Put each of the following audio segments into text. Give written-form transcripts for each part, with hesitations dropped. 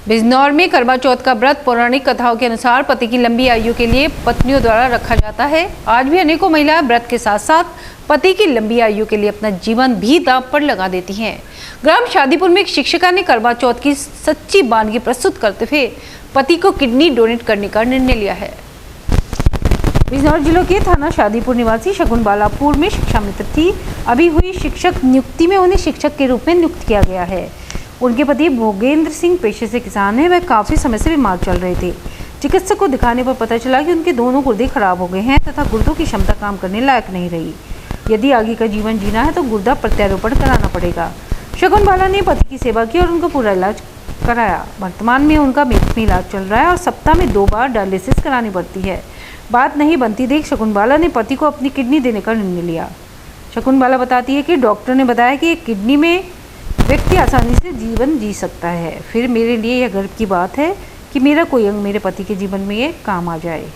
बिजनौर में करवा चौथ का व्रत पौराणिक कथाओं के अनुसार पति की लंबी आयु के लिए पत्नियों द्वारा रखा जाता है। आज भी अनेकों महिलाएं व्रत के साथ साथ पति की लंबी आयु के लिए अपना जीवन भी दांव पर लगा देती हैं। ग्राम शादीपुर में एक शिक्षिका ने करवा चौथ की सच्ची वानगी प्रस्तुत करते हुए पति को किडनी डोनेट करने का निर्णय लिया है। बिजनौर जिले के थाना शादीपुर निवासी शगुन बाला पूर्व में शिक्षा मित्र थी। अभी हुई शिक्षक नियुक्ति में उन्हें शिक्षक के रूप में नियुक्त किया गया है। उनके पति भोगेंद्र सिंह पेशे से किसान हैं। वह काफी समय से बीमार चल रहे थे। चिकित्सक को दिखाने पर पता चला कि उनके दोनों गुर्दे खराब हो गए हैं तथा गुर्दों की क्षमता काम करने लायक नहीं रही। यदि आगे का जीवन जीना है तो गुर्दा प्रत्यारोपण कराना पड़ेगा। शगुन बाला ने पति की सेवा की और उनका पूरा इलाज कराया। वर्तमान में उनका मेरठ में इलाज चल रहा है और सप्ताह में 2 बार डायलिसिस करानी पड़ती है। बात नहीं बनती देख शगुन बाला ने पति को अपनी किडनी देने का निर्णय लिया। शगुन बाला बताती है कि डॉक्टर ने बताया कि एक किडनी में व्यक्ति आसानी से जीवन जी सकता है। फिर मेरे लिए यह गर्व की बात है कि मेरा कोई अंग मेरे पति के जीवन में ये काम आ जाए।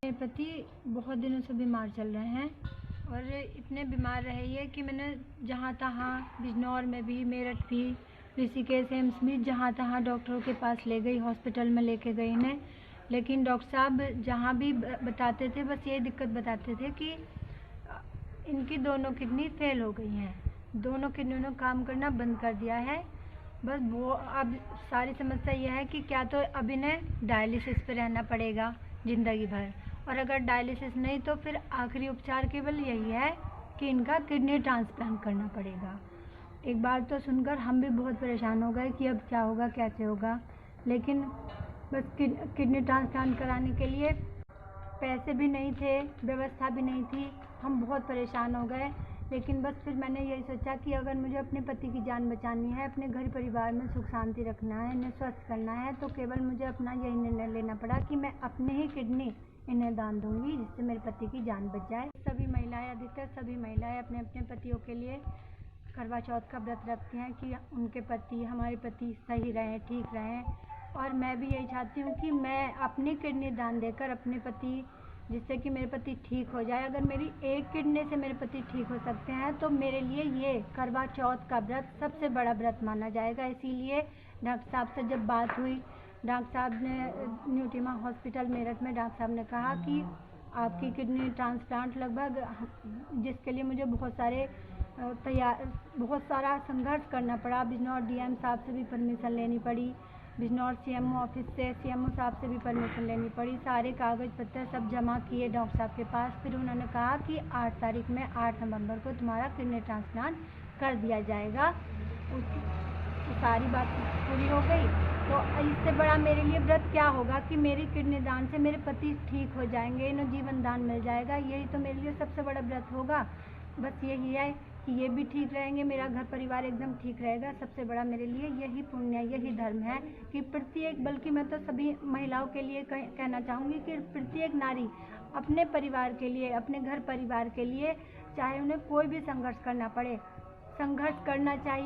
मेरे पति बहुत दिनों से बीमार चल रहे हैं और इतने बीमार रहे ये कि मैंने जहाँ तहाँ बिजनौर में भी, मेरठ भी, ऋषिकेश एम्स भी, जहाँ तहाँ डॉक्टरों के पास ले गई, हॉस्पिटल में लेके गई इन्हें। लेकिन डॉक्टर साहब जहाँ भी बताते थे बस ये दिक्कत बताते थे कि इनकी दोनों किडनी फेल हो गई हैं, दोनों किडनी ने काम करना बंद कर दिया है। बस वो अब सारी समस्या यह है कि क्या तो अब इन्हें डायलिसिस पे रहना पड़ेगा ज़िंदगी भर, और अगर डायलिसिस नहीं तो फिर आखिरी उपचार केवल यही है कि इनका किडनी ट्रांसप्लांट करना पड़ेगा। एक बार तो सुनकर हम भी बहुत परेशान हो गए कि अब क्या होगा, कैसे होगा। लेकिन बस किडनी ट्रांसप्लांट कराने के लिए पैसे भी नहीं थे, व्यवस्था भी नहीं थी। हम बहुत परेशान हो गए। लेकिन बस फिर मैंने यही सोचा कि अगर मुझे अपने पति की जान बचानी है, अपने घर परिवार में सुख शांति रखना है, इन्हें स्वस्थ करना है, तो केवल मुझे अपना यही निर्णय लेना पड़ा कि मैं अपने ही किडनी इन्हें दान दूंगी जिससे मेरे पति की जान बच जाए। सभी महिलाएं, अधिकतर सभी महिलाएं अपने अपने पतियों के लिए करवा चौथ का व्रत रखती हैं कि उनके पति, हमारे पति सही रहें, ठीक रहें। और मैं भी यही चाहती हूँ कि मैं अपनी किडनी दान देकर अपने पति, जिससे कि मेरे पति ठीक हो जाए। अगर मेरी एक किडनी से मेरे पति ठीक हो सकते हैं तो मेरे लिए ये करवा चौथ का व्रत सबसे बड़ा व्रत माना जाएगा। इसीलिए डॉक्टर साहब से जब बात हुई, डॉक्टर साहब ने न्यूटीमा हॉस्पिटल मेरठ में डॉक्टर साहब ने कहा कि आपकी किडनी ट्रांसप्लांट लगभग, जिसके लिए मुझे बहुत सारा संघर्ष करना पड़ा। बिजनौर डीएम साहब से भी परमिशन लेनी पड़ी, बिजनौर सीएमओ ऑफिस से सीएमओ साहब से भी परमिशन लेनी पड़ी। सारे कागज़ पत्तर सब जमा किए डॉक्टर साहब के पास। फिर उन्होंने कहा कि 8 तारीख में 8 नवंबर को तुम्हारा किडनी ट्रांसप्लांट कर दिया जाएगा। तो सारी बात पूरी हो गई। तो इससे बड़ा मेरे लिए व्रत क्या होगा कि मेरी किडनी दान से मेरे पति ठीक हो जाएंगे, इन्हें जीवन दान मिल जाएगा। यही तो मेरे लिए सबसे बड़ा व्रत होगा। बस यही है कि ये भी ठीक रहेंगे, मेरा घर परिवार एकदम ठीक रहेगा। सबसे बड़ा मेरे लिए यही पुण्य, यही धर्म है कि प्रत्येक, बल्कि मैं तो सभी महिलाओं के लिए कहना चाहूँगी कि प्रत्येक नारी अपने परिवार के लिए, अपने घर परिवार के लिए, चाहे उन्हें कोई भी संघर्ष करना पड़े, संघर्ष करना चाहिए।